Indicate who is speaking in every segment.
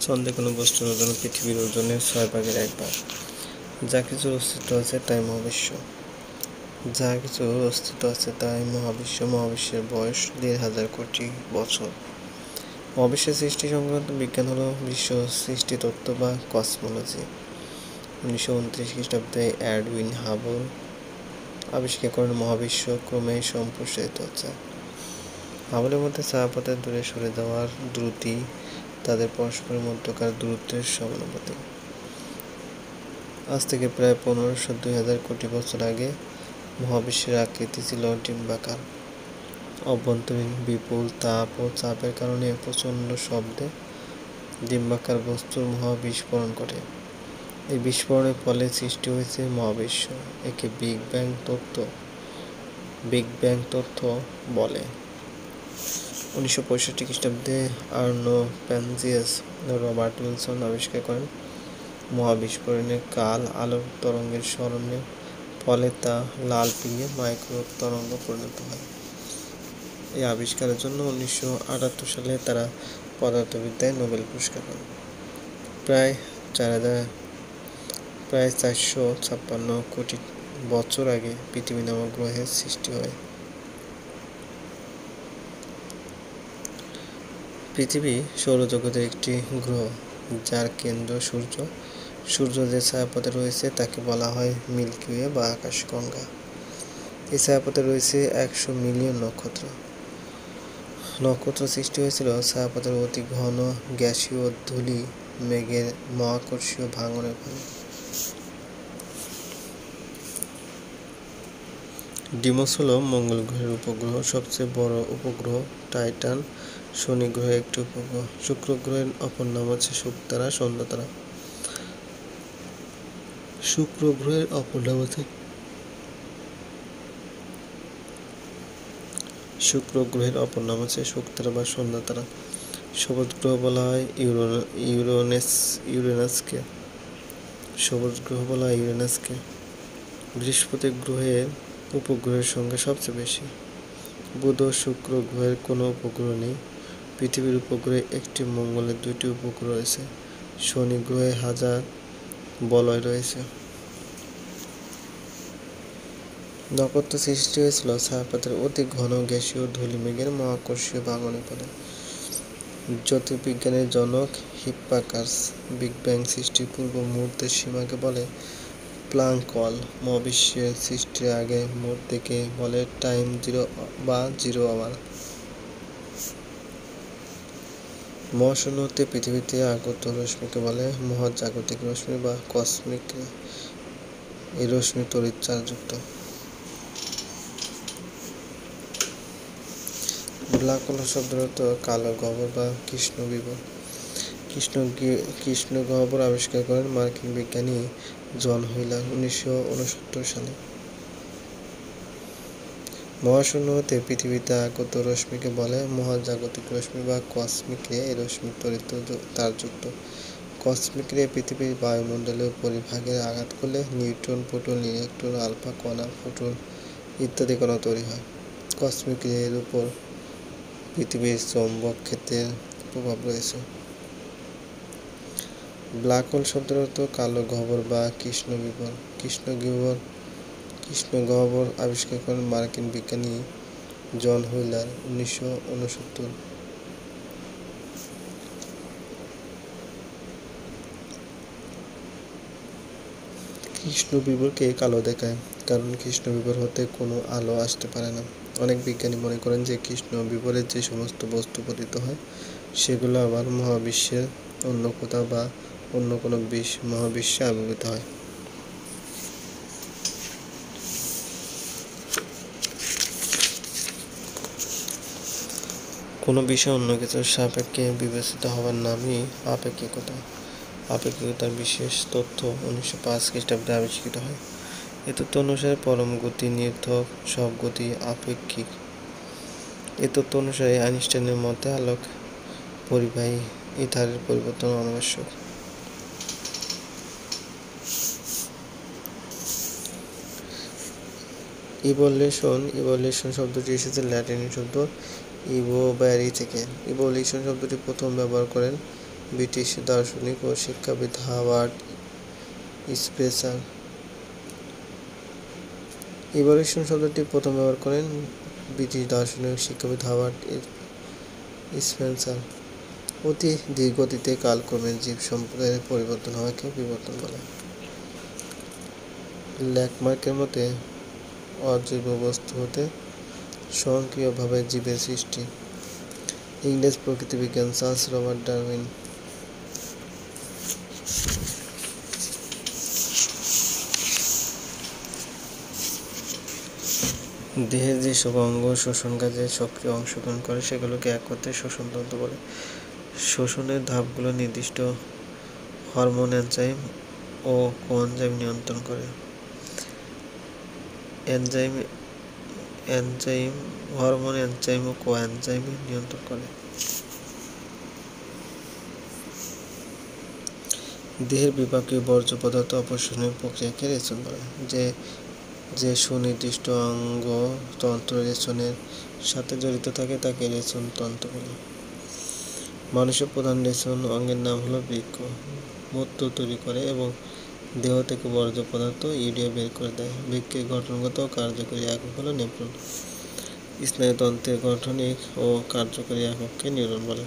Speaker 1: চন্দ্রে কোনো বস্তুর ওজন পৃথিবীর ওজনের 6/1 যা কিছুর অস্তিত্ব আছে তাই মহাবিশ্ব। মহাবিশ্বের বয়স 1,500 কোটি বছর। মহাবিশ্বের সৃষ্টি সংক্রান্ত বিজ্ঞান হল বিশ্ব সৃষ্টি তত্ত্ব বা কসমোলজি। 1929 খ্রিস্টাব্দে এডউইন হাবল আবিষ্কার করেন মহাবিশ্ব ক্রমেই সম্প্রসারিত হচ্ছে। হাবলের মধ্যে ছায়াপথের দূরে সরে যাওয়ার দ্রুতি তাদের পরস্পরের মধ্যকার দূরত্বের সমানুপাতিক। আজ থেকে প্রায় 1500-2000 কোটি বছর আগে মহাবিশ্বের আকৃতি ছিল ডিম্বাকার। অভ্যন্তরীণ বিপুল তাপ ও চাপের কারণে প্রচণ্ড শব্দে ডিম্বাকার বস্তুর মহাবিস্ফোরণ ঘটে। এই বিস্ফোরণের ফলে সৃষ্টি হয়েছে মহাবিশ্ব। একে বিগ ব্যাং তত্ত্ব বলে। 1965 খ্রিস্টাব্দে আর্নো পেনজিয়াস ও রবার্ট উইলসন আবিষ্কার করেন মহাবিস্ফোরণের কাল আলোর তরঙ্গের সরণের ফলে তা লাল পিঙে মাইক্রো তরঙ্গ পরিণত হয়। এই আবিষ্কারের জন্য 1978 সালে তারা পদার্থবিদ্যায় নোবেল পুরস্কার পান। প্রায় 456 কোটি বছর আগে পৃথিবী নামক গ্রহের সৃষ্টি হয়। পৃথিবী সৌরজগতের একটি গ্রহ, যার কেন্দ্র সূর্য। সূর্য যে ছায়াপথে রয়েছে তাকে বলা হয় মিল্কি ওয়ে বা আকাশগঙ্গা। এই ছায়াপথে রয়েছে 100 মিলিয়ন নক্ষত্র সৃষ্টি হয়েছিল ছায়াপথের অতি ঘন গ্যাসীয় ধূলি মেঘের মহাকর্ষীয় ভাঙনের ফলে। ডিমোস হল মঙ্গল গ্রহের উপগ্রহ। সবচেয়ে বড় উপগ্রহ টাইটান। শনি গ্রহের একটি উপগ্রহ। শুক্র গ্রহের অপর নাম হচ্ছে শুকতারা, সন্ধ্যাতারা। শুক্র গ্রহের অপর নাম হচ্ছে শুকতারা বা সন্ধ্যাতারা। সবুজ গ্রহ বলা হয় ইউরেনাসকে। বৃহস্পতি গ্রহের উপগ্রহের সংখ্যা সবচেয়ে বেশি। বুধ ও শুক্র গ্রহের কোনো উপগ্রহ নেই। পৃথিবীর উপগ্রহে একটি, মঙ্গলের 2টি উপগ্রহ রয়েছে। শনি গ্রহে 1000 বলয় রয়েছে। নক্ষত্র সৃষ্টি হয়েছিল ছায়াপথের অতি ঘন গ্যাসীয় ধূলি মেঘের মহাকর্ষীয় ভাঙনের ফলে। জ্যোতির্বিজ্ঞানের জনক হিপ্পার্কাস বিগ ব্যাং সৃষ্টির পূর্ব মুহূর্তের সীমাকে বলে প্লাঙ্ক ওয়াল। মহাবিশ্বের সৃষ্টির আগের মুহূর্তকে বলে টাইম জিরো বা জিরো আওয়ার। মহাশূন্য হতে পৃথিবীতে আগত রশ্মিকে বলে মহাজাগতিক রশ্মি বা কসমিক রে। এই রশ্মি তড়িৎ চার্জযুক্ত। ব্ল্যাক হোল শব্দের অর্থ কালো গহ্বর বা কৃষ্ণ গহ্বর আবিষ্কার করেন মার্কিন বিজ্ঞানী জন হুইলার 1969 সালে। মহাশূন্য হতে পৃথিবীতে আগত রশ্মিকে বলে মহাজাগতিক রশ্মি বা কসমিক রে। এই রশ্মি তড়িৎ তারযুক্ত। কসমিক রে পৃথিবীর বায়ুমণ্ডলীয় পরিভাগে আঘাত করলে নিউট্রন, প্রোটন, ইলেকট্রন, আলফা কণা, ফোটন ইত্যাদি কণা তৈরি হয়। কসমিক রে এর উপর পৃথিবীর চৌম্বক ক্ষেত্রের প্রভাব রয়েছে। ব্ল্যাক হোল শব্দের অর্থ কালো গহ্বর বা কৃষ্ণ গহ্বর আবিষ্কার করেন মার্কিন বিজ্ঞানী জন হুইলার 1969। কৃষ্ণগহ্বরকে কালো দেখায় কারণ কৃষ্ণগহ্বর হতে কোনো আলো আসতে পারে না। অনেক বিজ্ঞানী মনে করেন যে কৃষ্ণগহ্বরে যে সমস্ত বস্তু পতিত হয় সেগুলো আবার মহাবিশ্বের অন্য কোথাও বা অন্য কোনো মহাবিশ্বে আবির্ভূত হয়। কোনো বিষয় অন্য কিছুর সাপেক্ষে বিবেচিত হওয়ার নামই আপেক্ষিকতা। আপেক্ষিকতার বিশেষ তথ্য 1905 খ্রিস্টাব্দে আবিষ্কৃত হয়। এ তথ্য অনুসারে পরম গতি নির্ভর সব গতি আপেক্ষিক। এ তথ্য অনুসারে আইনস্টাইনের মতে আলোক পরিবাহী ইথারের পরিবর্তন অনাবশ্যক। ইভোলিউশন শব্দটি এসেছে ল্যাটিন শব্দ ইভোব্যারি থেকে। ইভোলিউশন শব্দটি প্রথম ব্যবহার করেন ব্রিটিশ দার্শনিক ও শিক্ষাবিদ হাওয়ার্ড স্পেন্সার। ইভলিউশন শব্দটি প্রথম ব্যবহার করেন ব্রিটিশ দার্শনিক ও শিক্ষাবিদ হাওয়ার্ড স্পেন্সার। অতি ধীরগতিতে কালক্রমে জীব সম্প্রদায়ের পরিবর্তন হওয়াকে বিবর্তন বলে। ল্যাকমার্কের মতে অজৈব বস্তু হতে স্বয়ংক্রিয়ভাবে জীবের সৃষ্টি। ইংরেজ প্রকৃতিবিজ্ঞান চার্লস রবার্ট ডারউইন। দেহের যেসব অঙ্গ শোষণ কাজে সক্রিয় অংশগ্রহণ করে সেগুলোকে একত্রে শ্বসনতন্ত্র বলে। শ্বসনের ধাপগুলো নির্দিষ্ট হরমোন, এনজাইম ও কোএনজাইম নিয়ন্ত্রণ করে। হরমোন, এনজাইম ও কোএনজাইম নিয়ন্ত্রণ করে। দেহের বিপাকীয় বর্জ্য পদার্থ অপসারণের প্রক্রিয়াকে রেচন বলে। যে সুনির্দিষ্ট অঙ্গ তন্ত্র রেচনের সাথে জড়িত থাকে তাকে রেচন তন্ত্র বলে। মানুষের প্রধান রেচন অঙ্গের নাম হলো বৃক্ক। মূত্র তৈরি করে এবং দেহ থেকে বর্জ্য পদার্থ ইউরিয়া বের করে দেয়। বৃক্কের গঠনগত ও কার্যকরী একক হলো নেফ্রন। স্নায়ুতন্ত্রের গঠনিক ও কার্যকরী একককে নিউরন বলে।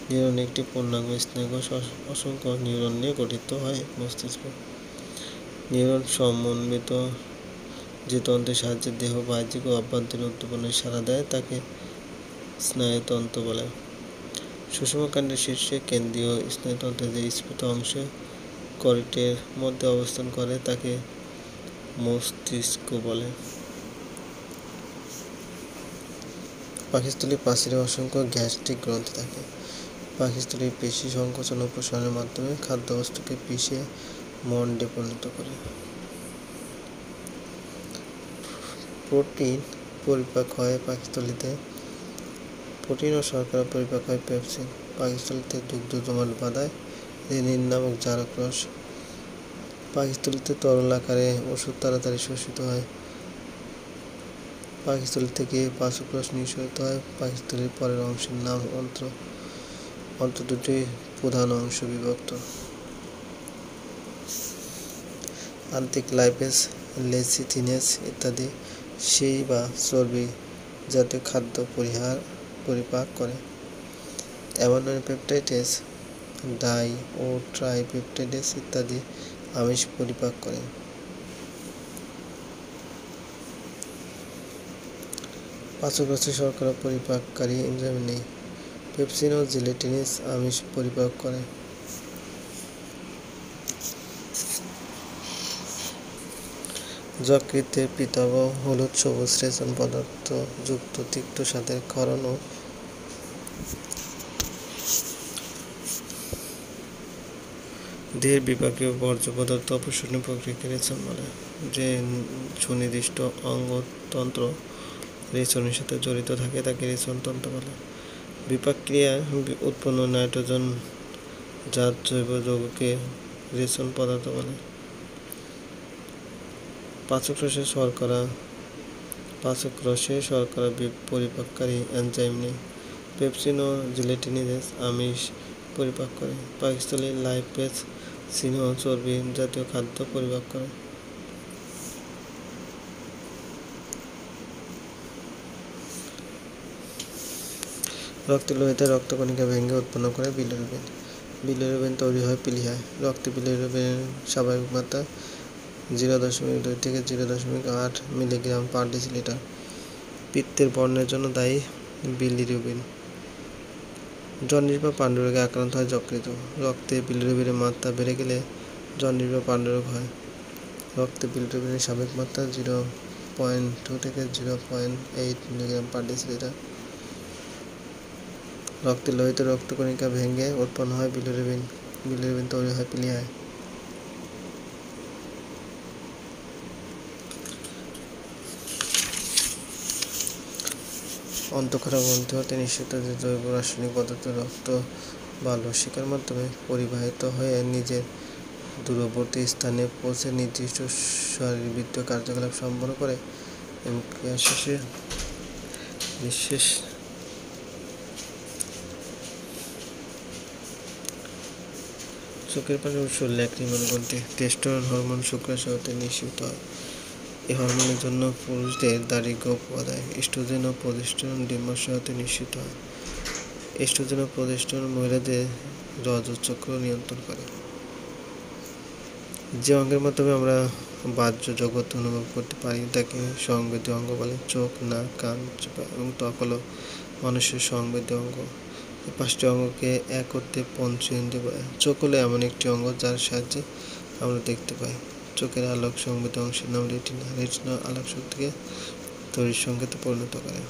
Speaker 1: নিউরন একটি পূর্ণাঙ্গ স্নায়ুকোষ অসংখ্য নিউরন নিয়ে গঠিত হয় মস্তিষ্ক। নিউরন সমন্বিত যে তন্ত্রের সাহায্যে দেহ বাহ্যিক ও অভ্যন্তরীণ উদ্দীপনায় সাড়া দেয় তাকে স্নায়ুতন্ত্র বলে। সুষুম্নাকাণ্ডের শীর্ষে কেন্দ্রীয় স্নায়ুতন্ত্রের যে স্ফীত অংশ কর্টের মধ্যে অবস্থান করে তাকে মস্তিষ্ক বলে। পাকস্থলীর প্রাচীরে অসংখ্য গ্যাস্ট্রিক গ্রন্থি থাকে। পাকস্থলীর পেশি সংকোচন ও প্রসারণের মাধ্যমে খাদ্যবস্তুকে পিষে মণ্ডে পরিণত করে। প্রোটিন পরিপাক হয় পাকস্থলীতে। প্রোটিন ও শর্করা পরিপাক হয় পেপসিন। পাকস্থলীতে দুগ্ধ জমাট বাঁধায় রেনিন নামক জারক রস। পাকস্থলীতে তরল আকারে ওষুধ তাড়াতাড়ি শোষিত হয়। পাকস্থলী থেকে পাচক রস নিঃসরিত হয়। পাকস্থলীর পরের অংশের নাম অন্ত্র। অন্ত্র দুটি প্রধান অংশ বিভক্ত। আন্ত্রিক লাইপেজ, লেচিথিনেজ ইত্যাদি সেই বা চর্বি জাতীয় খাদ্য পরিপাক করে। অ্যামাইনো পেপটাইডেজ, ডাই ও ট্রাইপেপটাইডেজ ইত্যাদি আমিষ পরিপাক করে। পাচক রসে শর্করা পরিপাককারী এনজাইম নেই। পেপসিন ও জিলেটিনেজ আমিষ পরিপাক করে। যকৃতের পিত্তাবহ হলুদ সবুজ রেচন পদার্থ যুক্ত তিক্ত স্বাদের ক্ষরণ ও দেহের বিপাকীয় বর্জ্য পদার্থ অপসারণের প্রক্রিয়াকে রেচন বলে। যে সুনির্দিষ্ট অঙ্গতন্ত্র রেচনের সাথে জড়িত থাকে তাকে রেচন তন্ত্র বলে। বিপাক ক্রিয়ায় উৎপন্ন নাইট্রোজেন জাত জৈব যৌগকে রেচন পদার্থ বলে। পাচক রসে শর্করা পরিপাককারী এনজাইম নেই। পেপসিন ও জিলেটিনেজ আমিষ পরিপাক করে। পাকস্থলীর লাইপেজ, চিনি ও চর্বি জাতীয় খাদ্য পরিপাক করে। রক্তের লোহিতে রক্তকণিকা ভেঙে উৎপন্ন করে বিলিরুবিন। বিলিরুবিন তৈরি হয় প্লীহায়। রক্তে বিলিরুবিনের স্বাভাবিক মাত্রা 0.2 থেকে 0.8 মিলিগ্রাম পার ডেসিলিটার। পিত্তের বর্ণের জন্য দায়ী বিলিরুবিন। জন্ডিস বা পাণ্ডুরোগে আক্রান্ত হয় যকৃৎ। রক্তে বিলিরুবিনের মাত্রা বেড়ে গেলে জন্ডিস বা পাণ্ডুরোগ হয়। রক্তে বিলিরুবিনের স্বাভাবিক মাত্রা 0.2 থেকে 0.8 মিলিগ্রাম পার ডেসিলিটার। রক্তের লোহিত রক্তকণিকা ভেঙে উৎপন্ন হয় বিলিরুবিন। বিলিরুবিন তৈরি হয় প্লীহায়। অন্তঃক্ষরা গ্রন্থি হতে নিঃসৃত যে জৈব রাসায়নিক পদার্থ রক্ত বা লসিকার মাধ্যমে পরিবাহিত হয়ে নিজের দূরবর্তী স্থানে পৌঁছে নির্দিষ্ট শারীরবৃত্তীয় কার্যকলাপ সম্পন্ন করে এবং ক্রিয়া শেষে চোখের পানির উৎস ল্যাক্রিমাল গ্রন্থি। টেস্টোস্টেরন হরমোন শুক্রাশয়তে নিঃসৃত হয়। এই হরমোনের জন্য পুরুষদের দাড়ি গোঁফ বাঁধায়। এস্ট্রোজেন ও প্রোজেস্টেরন ডিম্বাশয়তে নিঃসৃত হয়। এস্ট্রোজেন ও প্রোজেস্টেরন মহিলাদের রজঃচক্র নিয়ন্ত্রণ করে। যে অঙ্গের মাধ্যমে আমরা বাহ্য জগৎ অনুভব করতে পারি তাকে সংবেদীয় অঙ্গ বলে। চোখ, নাক, কান, জিহ্বা এবং ত্বক হলো মানুষের সংবেদীয় অঙ্গ। এই 5টি অঙ্গকে এক করতে পঞ্চেন্দ্রিয় বলে। চোখ হলো এমন একটি অঙ্গ যার সাহায্যে আমরা দেখতে পাই। চোখের আলোক সংবেদী অংশের নাম রেটিনা। রেটিনা আলোক শক্তিকে তড়িৎ সংকেতে পরিণত করে।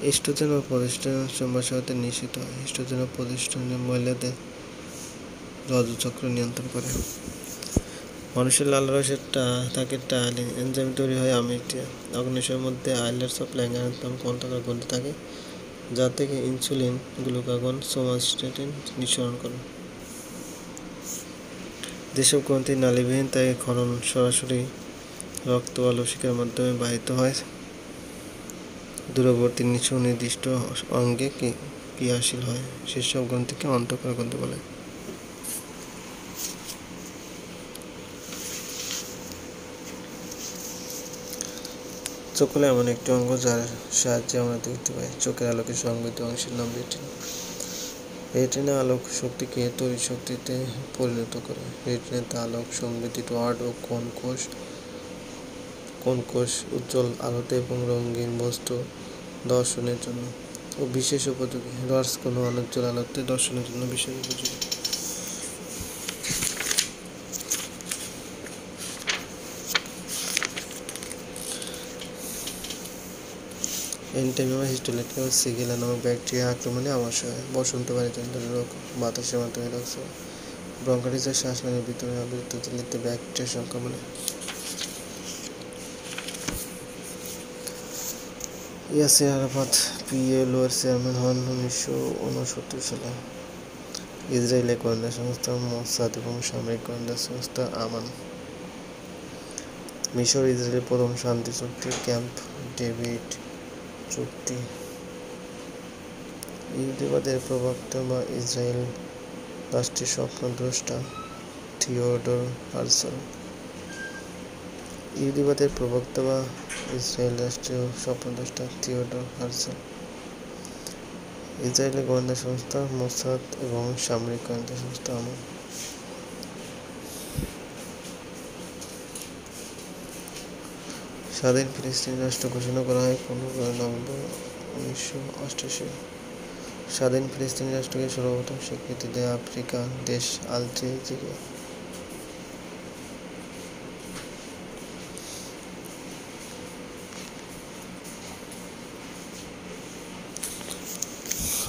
Speaker 1: এস্ট্রোজেন ও প্রোজেস্টেরন ডিম্বাশয়তে নিঃসৃত হয়। এস্ট্রোজেন ও প্রোজেস্টেরন মহিলাদের রজঃচক্র নিয়ন্ত্রণ করে। মানুষের লালারসের থাকে টায়ালিন এনজাইম তৈরি হয় আমিটিয়া। অগ্ন্যাশয়ের মধ্যে আইলেটস অফ ল্যাঙ্গারহ্যান্স নামক অন্ধকার গ্রন্থি থাকে যা থেকে ইনসুলিন, গ্লুকাগন, সোমাস্টেটিন নিঃসরণ করে। যেসব গ্রন্থি নালীবিহীন তাই ক্ষরণ সরাসরি রক্ত বা লসিকার মাধ্যমে বাহিত হয়। দূরবর্তী সুনির্দিষ্ট অঙ্গে ক্রিয়াশীল হয় সেসব গ্রন্থিকে অন্তঃক্ষরা গ্রন্থি বলে। চোখ হলো এমন একটি অঙ্গ যার সাহায্যে আমরা দেখতে পাই। চোখের আলোকের সংবেদী অংশের নাম রেটিনা। রেটিনা আলোক শক্তিকে তড়িৎ শক্তিতে পরিণত করে। রেটিনাতে আলোক সংবেদী রড ও কোন কোষ উজ্জ্বল আলোতে এবং রঙিন বস্তু দর্শনের জন্য ও বিশেষ উপযোগী। রডস কোনো অনুজ্জ্বল আলোতে দর্শনের জন্য বিশেষ উপযোগী। এন্টেমিয়া হিস্টোলিটিকা ও সিগেলা নামক ব্যাকটেরিয়া আক্রমণে আমাশয় হয়। বসন্তবাড়িজনিত রোগ, বাতাসের মাধ্যমে রোগ, ব্রঙ্কাইটিসের শ্বাসনালীর ভিতরে আবৃত ঝিল্লিতে ব্যাকটেরিয়া সংক্রমণে। ইয়াসির আরাফাত PLO এর চেয়ারম্যান হন 1969 সালে। ইসরায়েলের গোয়েন্দা সংস্থা মোসাদ এবং সামরিক গোয়েন্দা সংস্থা আমান। মিশর ইসরায়েলের প্রথম শান্তি চুক্তি ক্যাম্প ডেভিড চুক্তি। ইহুদিবাদের প্রবক্তা বা ইসরায়েল রাষ্ট্রের স্বপ্নদ্রষ্টা থিওডর হার্জল। ইহুদিবাদের প্রবক্তা বা ইসরায়েল রাষ্ট্রীয় স্বপ্নদ্রষ্টা থিওডর হার্জল। ইসরায়েলের গোয়েন্দা সংস্থা মোসাদ এবং সামরিক গোয়েন্দা সংস্থা আমান। স্বাধীন ফিলিস্তিনি রাষ্ট্র ঘোষণা করা হয় 15 নভেম্বর 1988। স্বাধীন ফিলিস্তিনি রাষ্ট্রকে সর্বপ্রথম স্বীকৃতি দেয় আফ্রিকার দেশ আলজেরিয়া।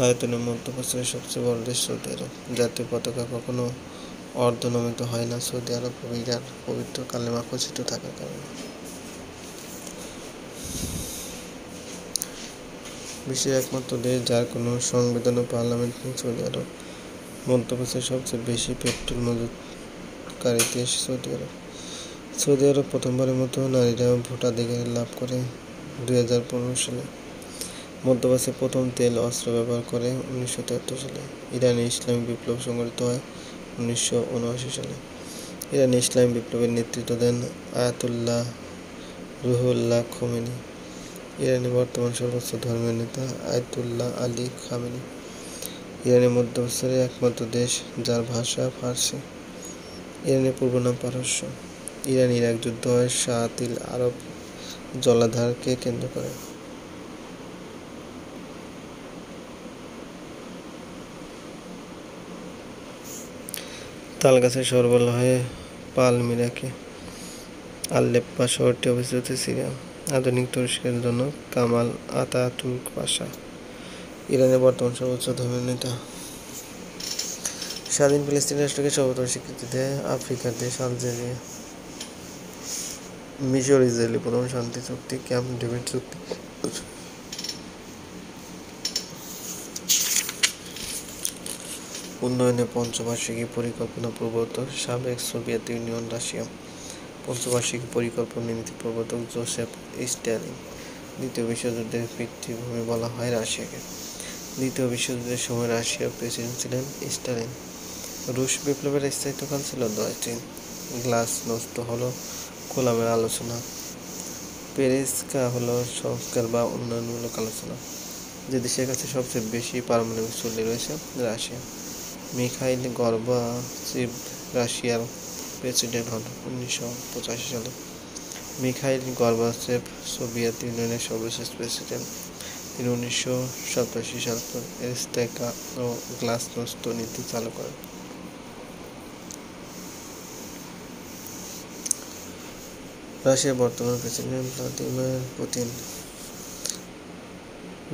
Speaker 1: আয়তনে মধ্যপ্রাচ্যের সবচেয়ে বড় দেশ সৌদি আরব। জাতীয় পতাকা কখনো অর্ধনমিত হয় না সৌদি আরব ও ইরান পবিত্র কালেমা খচিত থাকার কারণে। বিশ্বের একমাত্র দেশ যার কোনো সংবিধান ও পার্লামেন্ট নেই সৌদি আরব। মধ্যপ্রাচ্যের সবচেয়ে বেশি পেট্রোল মজুতকারী দেশ সৌদি আরব। সৌদি আরব প্রথমবারের মতো নারীরা ভোটাধিকার লাভ করে 2015 সালে। মধ্যপ্রাচ্যে প্রথম তেল অস্ত্র ব্যবহার করে 1973 সালে। ইরানে ইসলামী বিপ্লব সংঘটিত হয় 1979 সালে। ইরানে ইসলামী বিপ্লবের নেতৃত্ব দেন আয়াতুল্লাহ রুহুল্লাহ খোমেনি। ইরানের বর্তমান সর্বোচ্চ ধর্মীয় নেতা আয়াতুল্লাহ আলী খামেনি। ইরানের মধ্যপ্রাচ্যের একমাত্র দেশ যার ভাষা ফার্সি। ইরানের পূর্ব নাম পারস্য। ইরান ইরাক যুদ্ধ হয় শাহ-ই আরব জলাধারকে কেন্দ্র করে। তালগাছের শহর বলা হয় পালমিরাকে। আলেপ্পো শহরটি অবস্থিত সিরিয়া। আধুনিক তুরস্কের জন্য কামাল আতাতুর্ক পাশা। ইরানের বর্তমান সর্বোচ্চ ধর্মীয় নেতা। স্বাধীন ফিলিস্তিনি রাষ্ট্রকে সর্বপ্রথম স্বীকৃতি দেয় আফ্রিকার দেশ আলজেরিয়া। মিশর ইসরায়েলের প্রথম শান্তি চুক্তি ক্যাম্প ডেভিড চুক্তি। উন্নয়নের পঞ্চবার্ষিকী পরিকল্পনা প্রবর্তক সাবেক সোভিয়েত ইউনিয়ন রাশিয়া। পঞ্চবার্ষিকী পরিকল্পনা নীতি প্রবর্তক জোসেফ স্ট্যালিন। দ্বিতীয় বিশ্বযুদ্ধের পিতৃভূমি বলা হয় রাশিয়াকে। দ্বিতীয় বিশ্বযুদ্ধের সময় রাশিয়ার প্রেসিডেন্ট ছিলেন স্ট্যালিন। রুশ বিপ্লবের স্থায়িত্বকাল ছিল 10 দিন। গ্লাসনোস্ত হলো খোলামেলা আলোচনা। পেরেস্কা হলো সংস্কার বা উন্নয়নমূলক আলোচনা। যে দেশের কাছে সবচেয়ে বেশি পারমাণবিক চুল্লি রয়েছে? রাশিয়া। মিখাইল গর্বাচেভ রাশিয়ার প্রেসিডেন্ট হন 1985 সালে। মিখাইল গর্বাচেভ সোভিয়েত ইউনিয়নের সর্বশেষ প্রেসিডেন্ট। তিনি 1987 সাল এস্তেকা ও গ্লাসনোস্ত নীতি চালু করেন। রাশিয়ার বর্তমান প্রেসিডেন্ট ভ্লাদিমির পুতিন।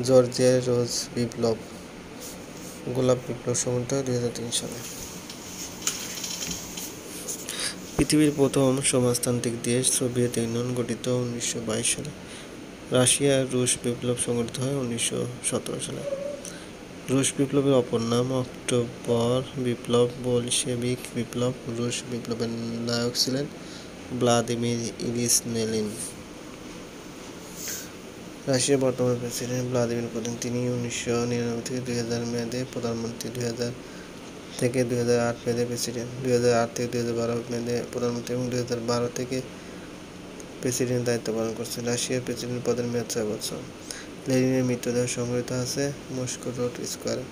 Speaker 1: জর্জিয়ার রোজ বিপ্লব, গোলাপ বিপ্লব সংঘটিত হয় 2003 সালে। পৃথিবীর প্রথম সমাজতান্ত্রিক দেশ সোভিয়েত ইউনিয়ন গঠিত 1922 সালে। রাশিয়ার রুশ বিপ্লব সংঘটিত হয় 1917 সালে। রুশ বিপ্লবের অপর নাম অক্টোবর বিপ্লব, বলশেভিক বিপ্লব। রুশ বিপ্লবের নায়ক ছিলেন ভ্লাদিমির ইলিচ লেনিন। রাশিয়ার বর্তমান প্রেসিডেন্ট ভ্লাদিমির পুতিন। তিনি 1999 থেকে 2000 মেয়াদে প্রধানমন্ত্রী, 2000 থেকে 2008 মেয়াদে প্রেসিডেন্ট, 2008 থেকে 2012 মেয়াদে প্রধানমন্ত্রী এবং 2012 থেকে প্রেসিডেন্ট দায়িত্ব পালন করছেন। রাশিয়ার প্রেসিডেন্ট পদের মেয়াদ 6 বছর। লেনিনের মৃতদেহ সংগৃহীত আছে মস্কো রোড স্কোয়ারে।